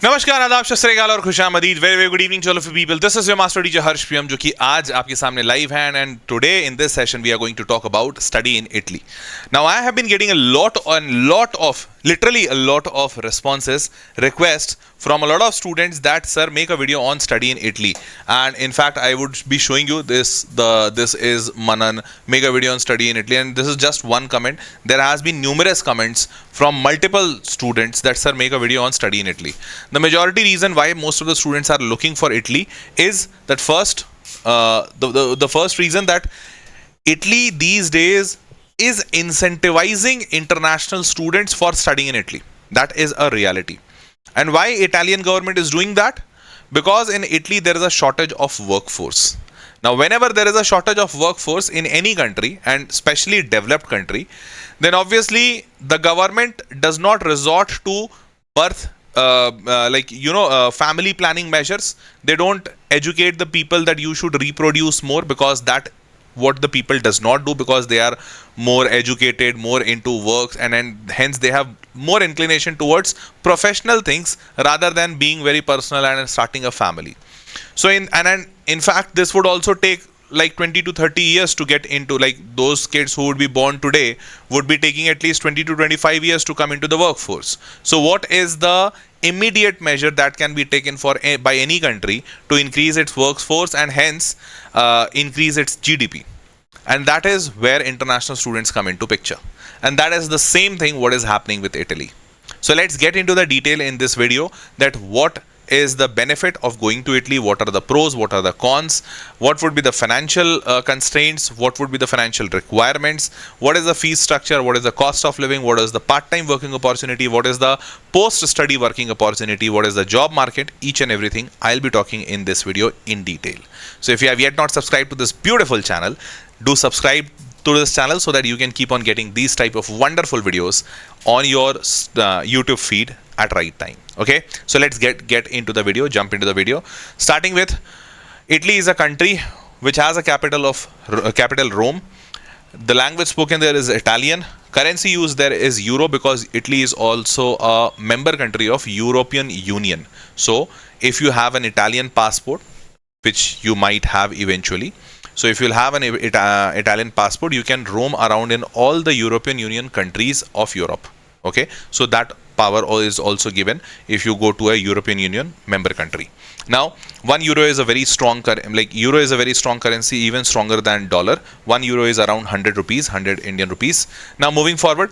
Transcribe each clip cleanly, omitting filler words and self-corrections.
नमस्कार, आदाब, सत श्री अकाल और खुशामदीद. Very very good evening to all of you people. This is your master teacher Harsh PM, जो कि आज आपके सामने live है, and today in this session we are going to talk about study in Italy. Now I have been getting a lot of responses, requests from a lot of students that sir make a video on study in Italy, and in fact I would be showing you this is Manan make a video on study in Italy, and this is just one comment. There has been numerous comments from multiple students that sir make a video on study in Italy. The majority reason why most of the students are looking for Italy is that first, the first reason that Italy these days is incentivizing international students for studying in Italy. That is a reality. And why Italian government is doing that? Because in Italy there is a shortage of workforce. Now, whenever there is a shortage of workforce in any country, and especially developed country, then obviously the government does not resort to birth family planning measures. They don't educate the people that you should reproduce more, because that what the people does not do, because they are more educated, more into works, and hence they have more inclination towards professional things rather than being very personal and starting a family. So in fact this would also take like 20 to 30 years to get into, like those kids who would be born today would be taking at least 20 to 25 years to come into the workforce. So what is the immediate measure that can be taken by any country to increase its workforce and hence increase its GDP? And that is where international students come into picture. And that is the same thing what is happening with Italy. So let's get into the detail in this video, that what is the benefit of going to Italy, what are the pros, what are the cons, what would be the financial constraints, what would be the financial requirements, what is the fees structure, what is the cost of living, what is the part-time working opportunity, what is the post-study working opportunity, what is the job market. Each and everything I'll be talking in this video in detail. So if you have yet not subscribed to this beautiful channel, do subscribe to this channel so that you can keep on getting these type of wonderful videos on your YouTube feed at right time. Okay, so let's get into the video, jump into the video. Starting with, Italy is a country which has a capital Rome. The language spoken there is Italian. Currency used there is euro, because Italy is also a member country of European Union. So if you have an Italian passport, which you might have eventually, so if you'll have an Italian passport, you can roam around in all the European Union countries of Europe. Okay, so that power is also given if you go to a European Union member country. Now, 1 euro is a very strong euro is a very strong currency, even stronger than dollar. 1 euro is around 100 rupees, 100 Indian rupees. Now, moving forward,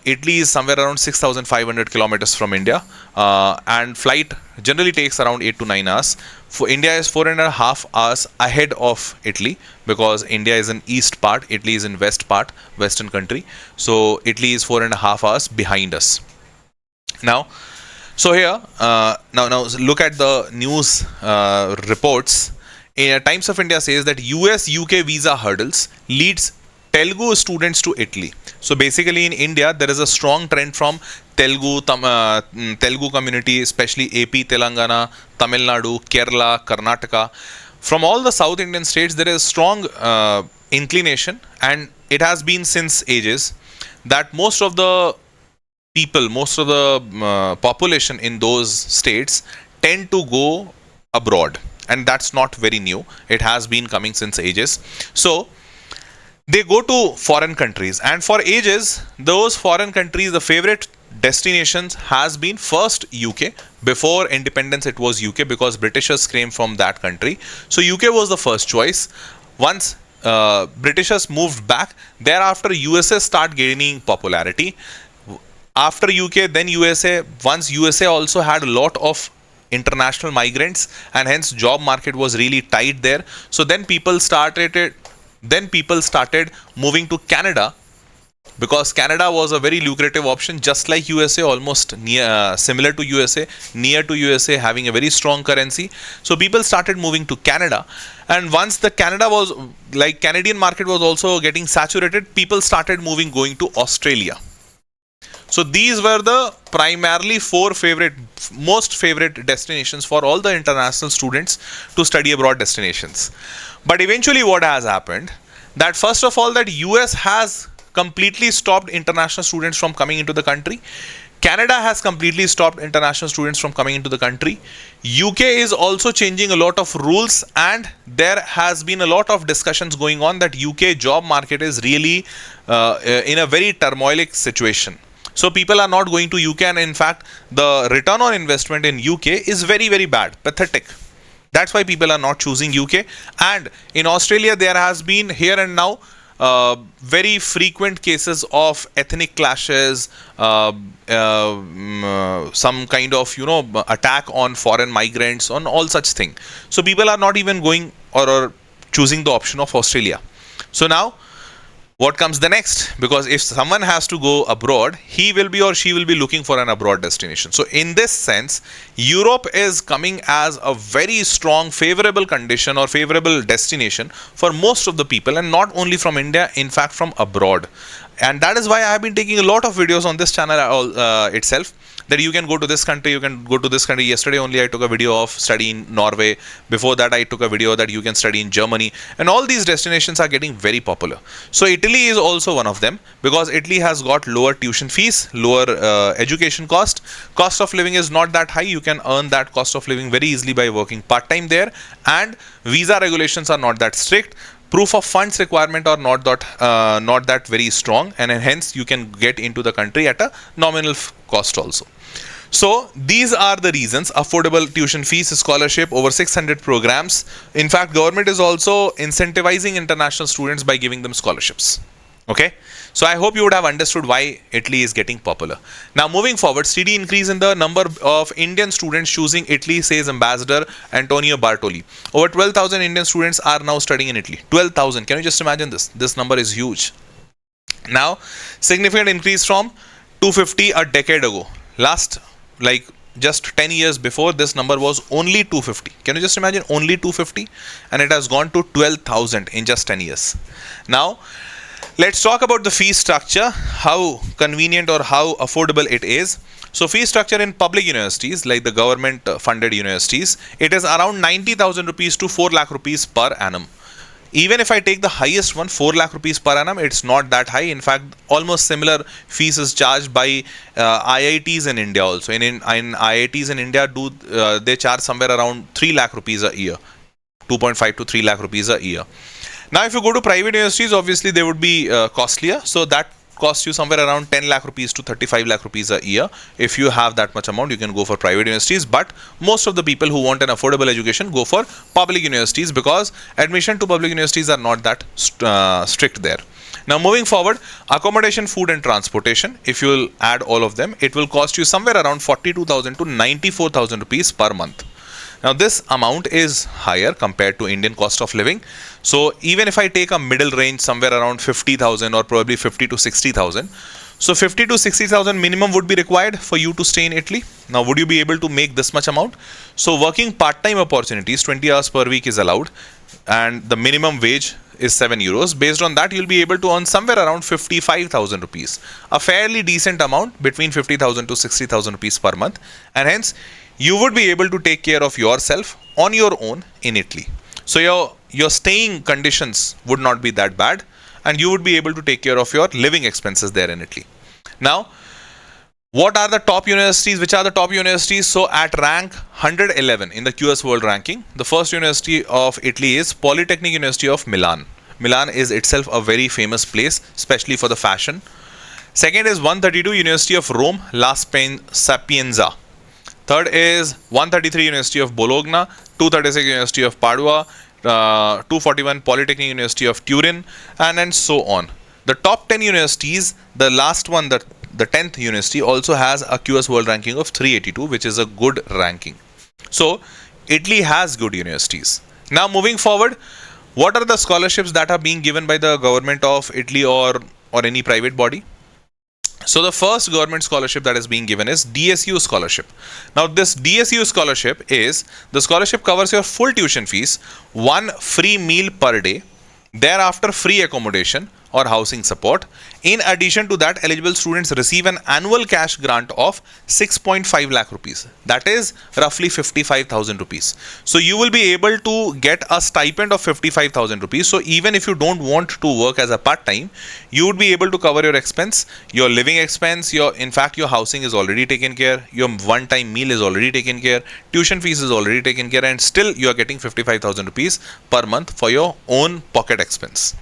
Italy is somewhere around 6,500 kilometers from India, and flight generally takes around 8 to 9 hours. For India is 4.5 hours ahead of Italy, because India is in east part, Italy is in west part, western country. So Italy is 4.5 hours behind us. Now, so here, now look at the news reports. Times of India says that US-UK visa hurdles leads Telugu students to Italy. So basically in India, there is a strong trend from Telugu community, especially AP, Telangana, Tamil Nadu, Kerala, Karnataka. From all the South Indian states, there is strong inclination, and it has been since ages, that most of the population in those states tend to go abroad, and that's not very new. It has been coming since ages. So they go to foreign countries, and for ages those foreign countries, the favorite destinations has been first UK. Before independence it was UK, because Britishers came from that country. So UK was the first choice. Once Britishers moved back, thereafter USA start gaining popularity. After UK, then USA. Once USA also had a lot of international migrants, and hence job market was really tight there. So then people started moving to Canada, because Canada was a very lucrative option, just like USA, almost similar to USA, near to USA, having a very strong currency. So people started moving to Canada, and once the Canadian market was also getting saturated, people started going to Australia. So these were the primarily most favorite destinations for all the international students to study abroad destinations. But eventually what has happened, that first of all, that US has completely stopped international students from coming into the country. Canada has completely stopped international students from coming into the country. UK is also changing a lot of rules, and there has been a lot of discussions going on that UK job market is really in a very turmoilic situation. So people are not going to UK, and in fact, the return on investment in UK is very, very bad, pathetic. That's why people are not choosing UK. And in Australia, there has been here and now very frequent cases of ethnic clashes, some kind of attack on foreign migrants, on all such thing. So people are not even going or choosing the option of Australia. So now what comes the next? Because if someone has to go abroad, he will be or she will be looking for an abroad destination. So in this sense, Europe is coming as a very strong favorable condition or favorable destination for most of the people, and not only from India, in fact from abroad. And that is why I have been taking a lot of videos on this channel itself, that you can go to this country, you can go to this country. Yesterday only I took a video of study in Norway. Before that I took a video that you can study in Germany. And all these destinations are getting very popular. So Italy is also one of them, because Italy has got lower tuition fees, lower education cost. Cost of living is not that high. You can earn that cost of living very easily by working part-time there. And visa regulations are not that strict. Proof of funds requirement are not that very strong, and hence you can get into the country at a nominal cost also. So these are the reasons: affordable tuition fees, scholarship, over 600 programs. In fact, government is also incentivizing international students by giving them scholarships. Okay, so I hope you would have understood why Italy is getting popular. Now moving forward, steady increase in the number of Indian students choosing Italy, says Ambassador Antonio Bartoli. Over 12,000 Indian students are now studying in Italy. 12,000. Can you just imagine this? This number is huge. Now, significant increase from 250 a decade ago. Last, like just 10 years before, this number was only 250. Can you just imagine? Only 250, and it has gone to 12,000 in just 10 years. Now, let's talk about the fee structure, how convenient or how affordable it is. So fee structure in public universities, like the government funded universities, it is around 90,000 rupees to 4 lakh rupees per annum. Even if I take the highest one, 4 lakh rupees per annum, it's not that high. In fact, almost similar fees is charged by IITs in India also. In IITs in India, they charge somewhere around 3 lakh rupees a year, 2.5 to 3 lakh rupees a year. Now, if you go to private universities, obviously they would be costlier. So that costs you somewhere around 10 lakh rupees to 35 lakh rupees a year. If you have that much amount, you can go for private universities. But most of the people who want an affordable education go for public universities, because admission to public universities are not that strict there. Now moving forward, accommodation, food and transportation, if you will add all of them, it will cost you somewhere around 42,000 to 94,000 rupees per month. Now this amount is higher compared to Indian cost of living. So even if I take a middle range somewhere around 50,000 or probably 50 to 60,000, so 50 to 60,000 minimum would be required for you to stay in Italy. Now would you be able to make this much amount? So working part-time opportunities, 20 hours per week is allowed, and the minimum wage is 7 euros. Based on that, you'll be able to earn somewhere around 55,000 rupees, a fairly decent amount, between 50,000 to 60,000 rupees per month, and hence you would be able to take care of yourself on your own in Italy. So your staying conditions would not be that bad, and you would be able to take care of your living expenses there in Italy. Now, what are the top universities? Which are the top universities? So at rank 111 in the QS World Ranking, the first university of Italy is Polytechnic University of Milan. Milan is itself a very famous place, especially for the fashion. Second is 132 University of Rome, La Sapienza. Third is 133 University of Bologna, 236 University of Padua, 241 Polytechnic University of Turin, and so on. The top 10 universities, the last one, the 10th university, also has a QS World Ranking of 382, which is a good ranking. So Italy has good universities. Now moving forward, what are the scholarships that are being given by the government of Italy or any private body? So the first government scholarship that is being given is DSU scholarship. Now this DSU scholarship is, the scholarship covers your full tuition fees, one free meal per day, thereafter free accommodation, or housing support. In addition to that, eligible students receive an annual cash grant of 6.5 lakh rupees. That is roughly 55,000 rupees. So you will be able to get a stipend of 55,000 rupees. So even if you don't want to work as a part-time, you would be able to cover your expense, your living expense, in fact your housing is already taken care, your one-time meal is already taken care, tuition fees is already taken care, and still you are getting 55,000 rupees per month for your own pocket expense.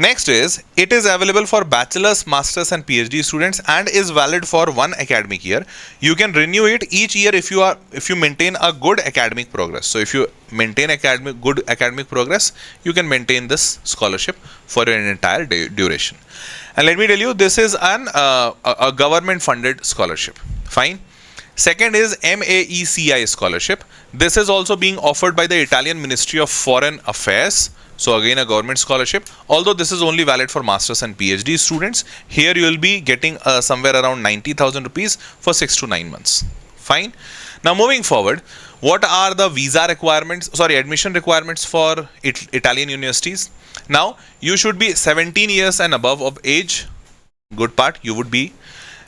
Next is, it is available for bachelor's, master's and PhD students and is valid for one academic year. You can renew it each year if you maintain a good academic progress. So if you maintain good academic progress, you can maintain this scholarship for an entire duration. And let me tell you, this is a government funded scholarship. Fine. Second is MAECI scholarship. This is also being offered by the Italian Ministry of Foreign Affairs. So again, a government scholarship, although this is only valid for masters and PhD students. Here you will be getting somewhere around 90,000 rupees for 6 to 9 months. Fine. Now moving forward, what are the admission requirements for Italian universities? Now you should be 17 years and above of age. Good part, you would be.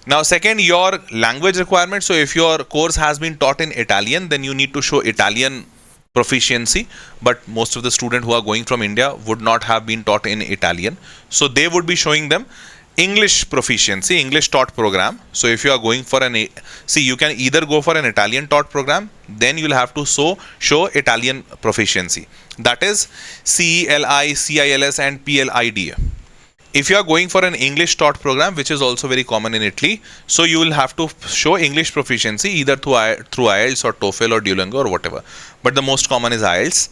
Now second, your language requirement. So if your course has been taught in Italian, then you need to show Italian proficiency, but most of the students who are going from India would not have been taught in Italian, so they would be showing them English proficiency, English taught program. So if you are going for you can either go for an Italian taught program, then you'll have to show Italian proficiency, that is CELI, CILS and PLIDA. If you are going for an English taught program, which is also very common in Italy, so you will have to show English proficiency either through IELTS or TOEFL or Duolingo or whatever. But the most common is IELTS.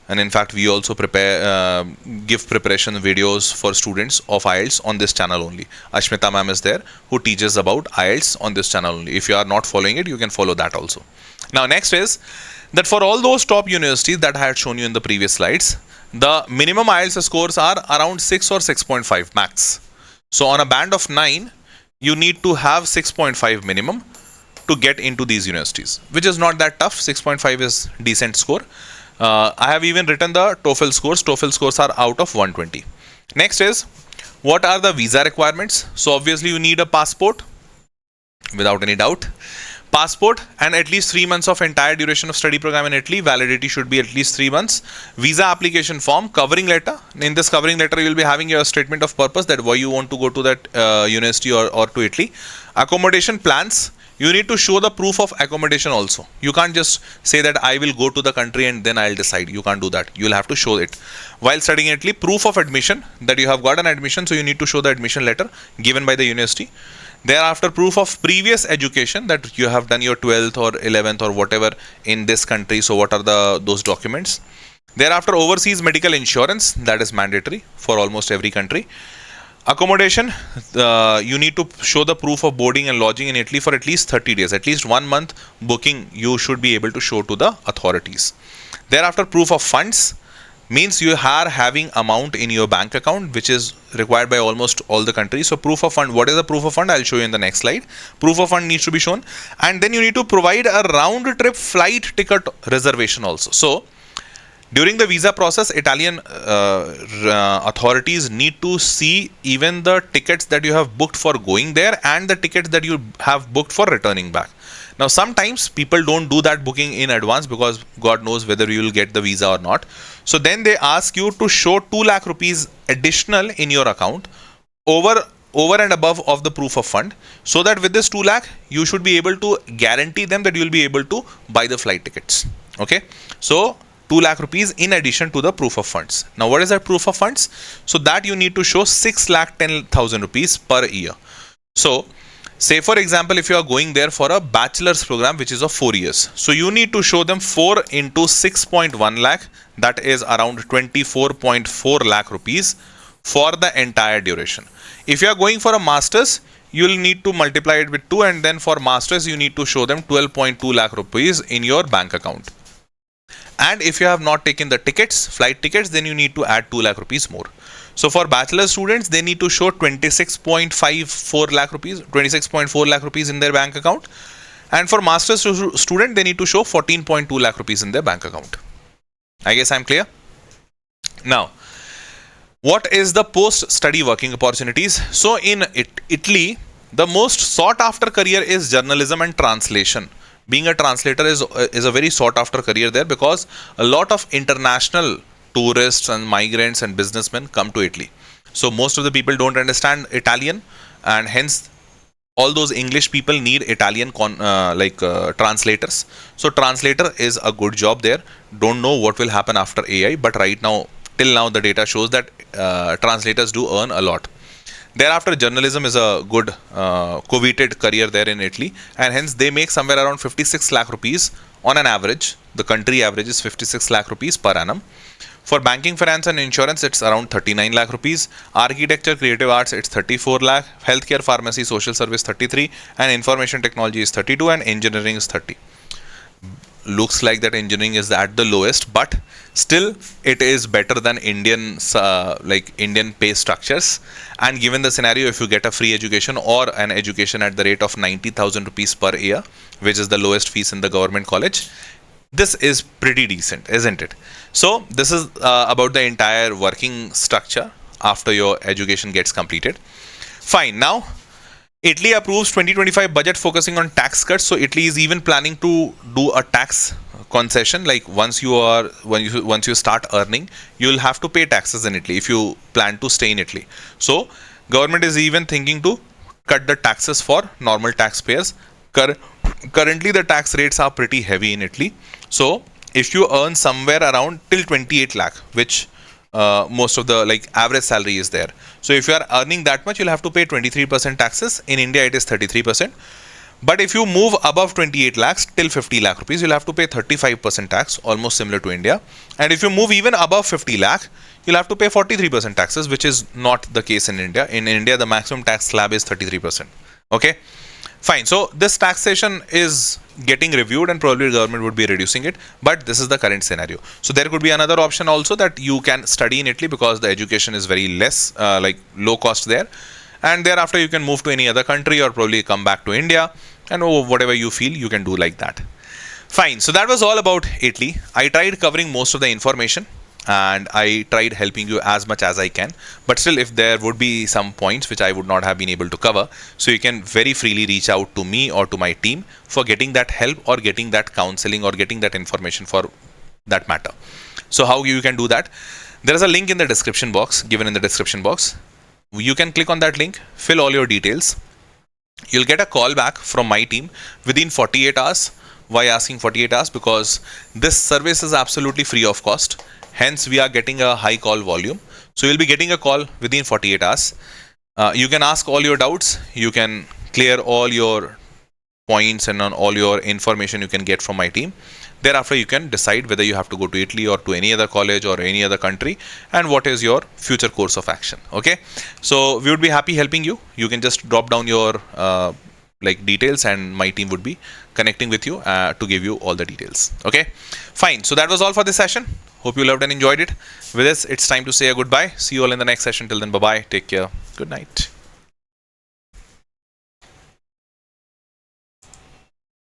And in fact, we also give preparation videos for students of IELTS on this channel only. Ashmita ma'am is there who teaches about IELTS on this channel only. If you are not following it, you can follow that also. Now next is that for all those top universities that I had shown you in the previous slides, the minimum IELTS scores are around 6 or 6.5 max. So on a band of 9, you need to have 6.5 minimum to get into these universities, which is not that tough. 6.5 is decent score. I have even written the TOEFL scores. TOEFL scores are out of 120. Next is, what are the visa requirements? So obviously you need a passport, without any doubt. Passport and at least 3 months of entire duration of study program in Italy. Validity should be at least 3 months. Visa application form, covering letter. In this covering letter, you will be having your statement of purpose, that why you want to go to that university or to Italy. Accommodation plans. You need to show the proof of accommodation also. You can't just say that I will go to the country and then I'll decide. You can't do that. You will have to show it. While studying in Italy, proof of admission, that you have got an admission, so you need to show the admission letter given by the university. Thereafter, proof of previous education, that you have done your 12th or 11th or whatever in this country. So what are those documents? Thereafter, overseas medical insurance, that is mandatory for almost every country. Accommodation, you need to show the proof of boarding and lodging in Italy for at least 30 days. At least 1 month booking you should be able to show to the authorities. Thereafter, proof of funds, means you are having amount in your bank account, which is required by almost all the countries. So proof of fund, what is the proof of fund? I'll show you in the next slide. Proof of fund needs to be shown, and then you need to provide a round trip flight ticket reservation also. So during the visa process, Italian authorities need to see even the tickets that you have booked for going there and the tickets that you have booked for returning back. Now sometimes people don't do that booking in advance because God knows whether you will get the visa or not. So then they ask you to show 2 lakh rupees additional in your account over and above of the proof of fund, so that with this 2 lakh you should be able to guarantee them that you will be able to buy the flight tickets. Okay, so 2 lakh rupees in addition to the proof of funds. Now what is that proof of funds? So that you need to show 6 lakh 10,000 rupees per year. So say for example, if you are going there for a bachelor's program which is of 4 years, so you need to show them 4 into 6.1 lakh, that is around 24.4 lakh rupees for the entire duration. If you are going for a master's, you will need to multiply it with 2, and then for masters you need to show them 12.2 lakh rupees in your bank account. And if you have not taken the tickets, flight tickets, then you need to add 2 lakh rupees more. So for bachelor students, they need to show 26.54 lakh rupees, 26.4 lakh rupees in their bank account. And for master's student, they need to show 14.2 lakh rupees in their bank account. I guess I'm clear. Now, What is the post study working opportunities? So in Italy, the most sought after career is journalism and translation. Being a translator is a very sought after career there, because a lot of international tourists and migrants and businessmen come to Italy. So most of the people don't understand Italian, and hence all those English people need Italian translators. So translator is a good job there. Don't know what will happen after AI, but right now, till now, the data shows that translators do earn a lot. Thereafter, journalism is a good coveted career there in Italy, and hence they make somewhere around 56 lakh rupees on an average. The country average is 56 lakh rupees per annum. For banking, finance and insurance, it's around 39 lakh rupees. Architecture, creative arts, it's 34 lakh. Healthcare, pharmacy, social service, 33. And information technology is 32. And engineering is 30. Looks like that engineering is at the lowest, but still it is better than Indian pay structures. And given the scenario, if you get a free education or an education at the rate of 90,000 rupees per year, which is the lowest fees in the government college, this is pretty decent, isn't it? So this is about the entire working structure after your education gets completed. Fine. Now, Italy approves 2025 budget focusing on tax cuts. So Italy is even planning to do a tax concession. Like once you start earning, you'll have to pay taxes in Italy if you plan to stay in Italy. So government is even thinking to cut the taxes for normal taxpayers. Currently, the tax rates are pretty heavy in Italy. So if you earn somewhere around till 28 lakh, which most of the average salary is there. So if you are earning that much, you'll have to pay 23% taxes. In India, it is 33%. But if you move above 28 lakhs till 50 lakh rupees, you'll have to pay 35% tax, almost similar to India. And if you move even above 50 lakh, you'll have to pay 43% taxes, which is not the case in India. In India, the maximum tax slab is 33%. Okay. Fine. So this taxation is getting reviewed, and probably the government would be reducing it. But this is the current scenario. So there could be another option also, that you can study in Italy because the education is very less, low cost there. And thereafter you can move to any other country or probably come back to India, and whatever you feel you can do like that. Fine. So that was all about Italy. I tried covering most of the information, and I tried helping you as much as I can. But still, if there would be some points which I would not have been able to cover, so you can very freely reach out to me or to my team for getting that help or getting that counseling or getting that information for that matter. So how you can do that? There is a link in the description box, given in the description box. You can click on that link, fill all your details. You'll get a call back from my team within 48 hours. Why asking 48 hours? Because this service is absolutely free of cost. Hence, we are getting a high call volume. So you'll be getting a call within 48 hours. You can ask all your doubts. You can clear all your points and on all your information you can get from my team. Thereafter, you can decide whether you have to go to Italy or to any other college or any other country, and what is your future course of action. Okay. So we would be happy helping you. You can just drop down your details, and my team would be connecting with you to give you all the details. Okay. Fine. So that was all for this session. Hope you loved and enjoyed it. With this, it's time to say a goodbye. See you all in the next session. Till then, bye-bye. Take care. Good night.